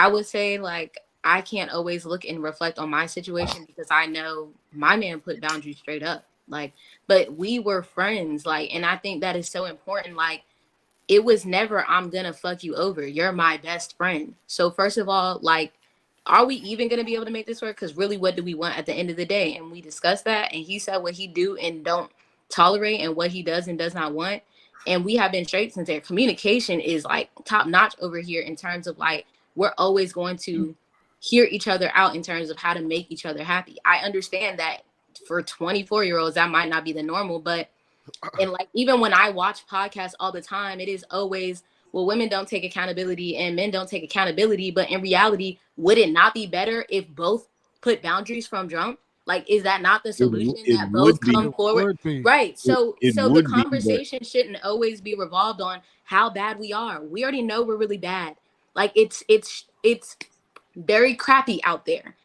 I would say, like, I can't always look and reflect on my situation because I know my man put boundaries straight up. Like, but we were friends. Like, and I think that is so important. Like, it was never, I'm gonna fuck you over. You're my best friend. So first of all, like, are we even gonna be able to make this work? Because really, what do we want at the end of the day? And we discussed that, and he said what he do and don't tolerate, and what he does and does not want. And we have been straight since there. Communication is like top notch over here in terms of like we're always going to hear each other out in terms of how to make each other happy. I understand that for 24-year-olds that might not be the normal, but and like even when I watch podcasts all the time, it is always, well, women don't take accountability and men don't take accountability. But in reality, would it not be better if both put boundaries from jump? Like, is that not the solution that both come forward? Right. So the would be, but conversation shouldn't always be revolved on how bad we are. We already know we're really bad. Like it's very crappy out there.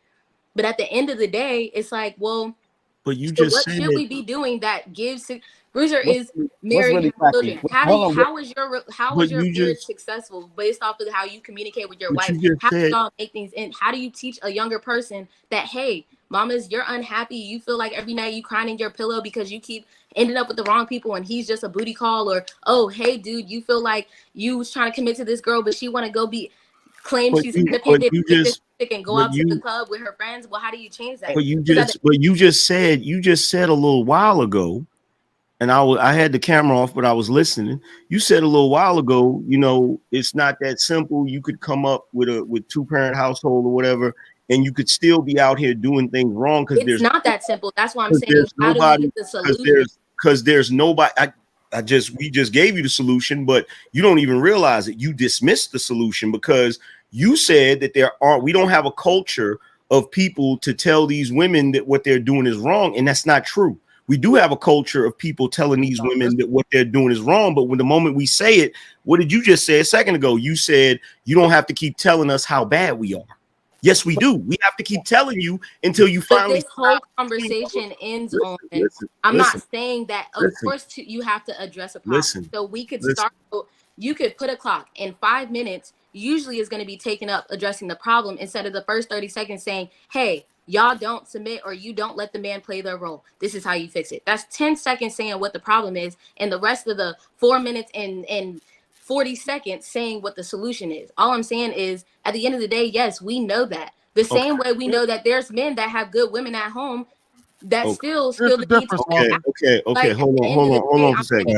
But at the end of the day, it's like, well, but you so just what said should we be doing that gives Bruiser is married, really have children. How was but your you marriage just successful based off of how you communicate with your but wife? you just How do said y'all make things in? How do you teach a younger person that, hey, mamas, you're unhappy. You feel like every night you crying in your pillow because you keep ending up with the wrong people and he's just a booty call, or, oh, hey, dude, you feel like you was trying to commit to this girl, but she want to go claim but she's you but independent you just and go but out to the you club with her friends. Well, how do you change that? but you just said a little while ago, and I had the camera off, but I was listening. You said a little while ago, you know, it's not that simple. You could come up with two-parent household or whatever, and you could still be out here doing things wrong it's not that simple. That's why I'm saying, there's how do we nobody get the solution? because there's nobody. We just gave you the solution, but you don't even realize it. You dismissed the solution because you said that we don't have a culture of people to tell these women that what they're doing is wrong, and that's not true. We do have a culture of people telling these women that what they're doing is wrong, but when the moment we say it, what did you just say a second ago? You said you don't have to keep telling us how bad we are. Yes, we do. We have to keep telling you until you But finally this whole conversation ends on. I'm not saying that. Of course, you have to address a problem. So we could start. You could put a clock in 5 minutes. Usually, is going to be taken up addressing the problem instead of the first 30 seconds saying, "Hey, y'all don't submit or you don't let the man play their role. This is how you fix it." That's 10 seconds saying what the problem is, and the rest of the 4 minutes and 40 seconds saying what the solution is. All I'm saying is, at the end of the day, yes, we know that. The same way we know that there's men that have good women at home that still the need to okay. Hold on for a second.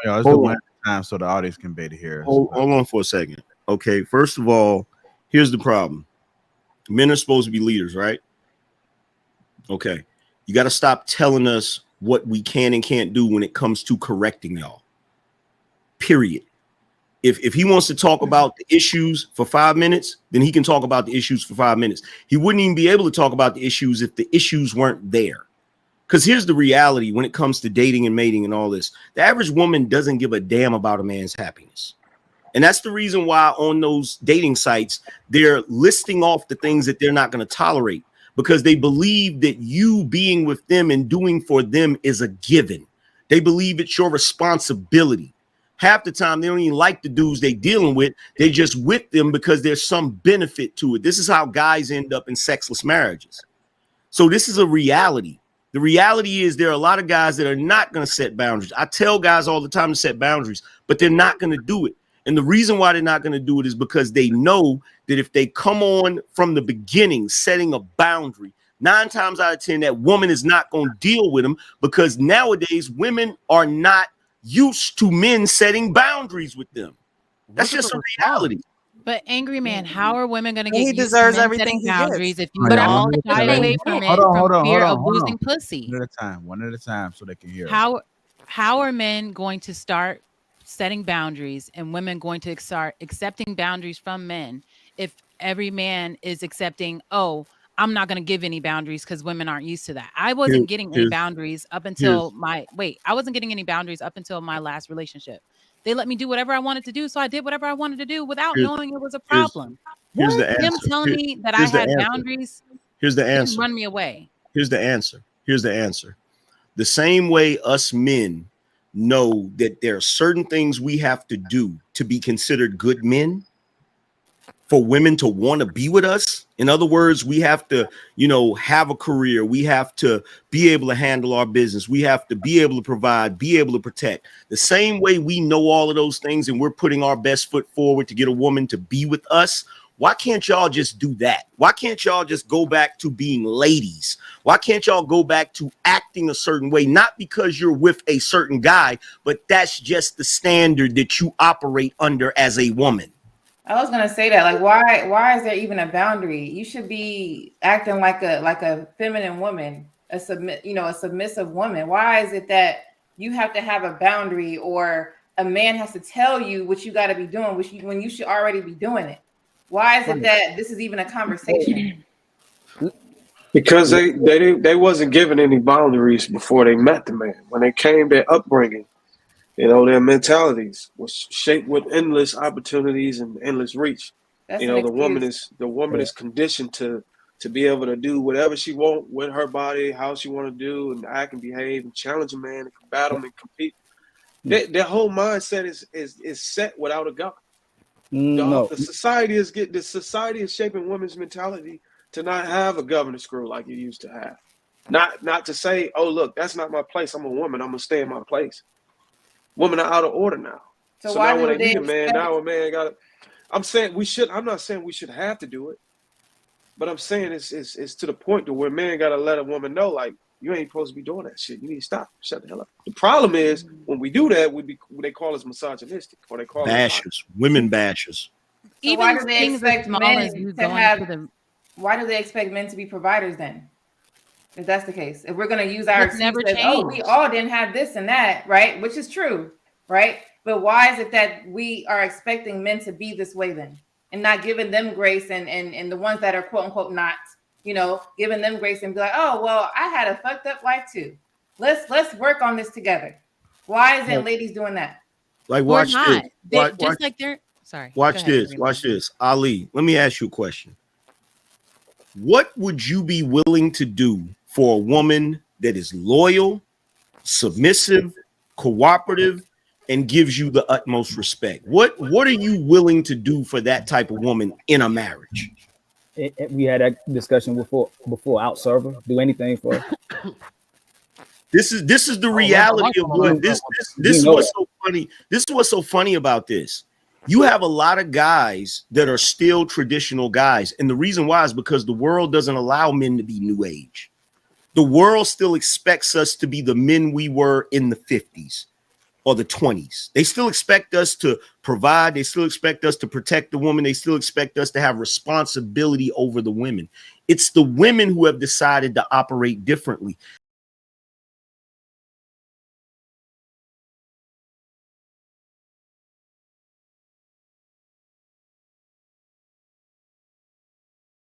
Hold on. Time so the audience can better hear. Hold on for a second. Okay, first of all, here's the problem. Men are supposed to be leaders, right? Okay, you got to stop telling us what we can and can't do when it comes to correcting y'all. Period. If he wants to talk about the issues for 5 minutes, then he can talk about the issues for 5 minutes. He wouldn't even be able to talk about the issues if the issues weren't there. Because here's the reality when it comes to dating and mating and all this. The average woman doesn't give a damn about a man's happiness. And that's the reason why on those dating sites, they're listing off the things that they're not going to tolerate, because they believe that you being with them and doing for them is a given. They believe it's your responsibility. Half the time, they don't even like the dudes they dealing with. They just with them because there's some benefit to it. This is how guys end up in sexless marriages. So this is a reality. The reality is there are a lot of guys that are not going to set boundaries. I tell guys all the time to set boundaries, but they're not going to do it. And the reason why they're not going to do it is because they know that if they come on from the beginning, setting a boundary, 9 times out of 10, that woman is not going to deal with them, because nowadays women are not used to men setting boundaries with them. That's just a reality. But Angryman, how are women going to get He used deserves to men everything setting he boundaries gets. if you all shy away from it from fear of losing pussy? One at a time, so they can hear. How are men going to start setting boundaries and women going to start accepting boundaries from men if every man is accepting, oh, I'm not going to give any boundaries because women aren't used to that. I wasn't getting any boundaries up until my last relationship. They let me do whatever I wanted to do, so I did whatever I wanted to do without knowing it was a problem. Here's the answer. Him telling me that I had boundaries. Here's the answer. Didn't run me away. Here's the answer. The same way us men know that there are certain things we have to do to be considered good men, for women to want to be with us. In other words, we have to, you know, have a career. We have to be able to handle our business. We have to be able to provide, be able to protect. The same way we know all of those things and we're putting our best foot forward to get a woman to be with us. Why can't y'all just do that? Why can't y'all just go back to being ladies? Why can't y'all go back to acting a certain way? Not because you're with a certain guy, but that's just the standard that you operate under as a woman. I was gonna say that, like, why is there even a boundary? You should be acting like a feminine woman, a submissive woman. Why is it that you have to have a boundary, or a man has to tell you what you got to be doing, when you should already be doing it? Why is it that this is even a conversation? Because they wasn't given any boundaries before they met the man. When they came, their upbringing, you know, their mentalities was shaped with endless opportunities and endless reach. That's you know, the woman is conditioned to be able to do whatever she want with her body, how she want to do, and act and behave and challenge a man and battle and compete. Their whole mindset is set without a God. The society is shaping women's mentality to not have a governor screw like you used to have. Not to say, oh look, that's not my place. I'm a woman. I'm gonna stay in my place. Women are out of order now. So why now when they need a man, now a man got it. I'm saying we should. I'm not saying we should have to do it, but I'm saying it's to the point to where man got to let a woman know, like, you ain't supposed to be doing that shit. You need to stop. Shut the hell up. The problem is when we do that, they call us misogynistic, or they call bashers, women bashers. So even why do they expect men to have? Why do they expect men to be providers then? If that's the case, if we're going to use our excuse as, oh, we all didn't have this and that, right? Which is true, right? But why is it that we are expecting men to be this way then, and not giving them grace, and the ones that are quote unquote not, you know, giving them grace and be like, oh, well, I had a fucked up life too. Let's work on this together. Why isn't ladies doing that? Like, watch this. Just like they're sorry. Watch this. Watch this. Ali, let me ask you a question. What would you be willing to do for a woman that is loyal, submissive, cooperative, and gives you the utmost respect? What are you willing to do for that type of woman in a marriage? We had that discussion before. Outserve her, do anything for her. This is the reality of what this is. What's so funny. This is what's so funny about this. You have a lot of guys that are still traditional guys, and the reason why is because the world doesn't allow men to be new age. The world still expects us to be the men we were in the 50s or the 20s. They still expect us to provide. They still expect us to protect the woman. They still expect us to have responsibility over the women. It's the women who have decided to operate differently.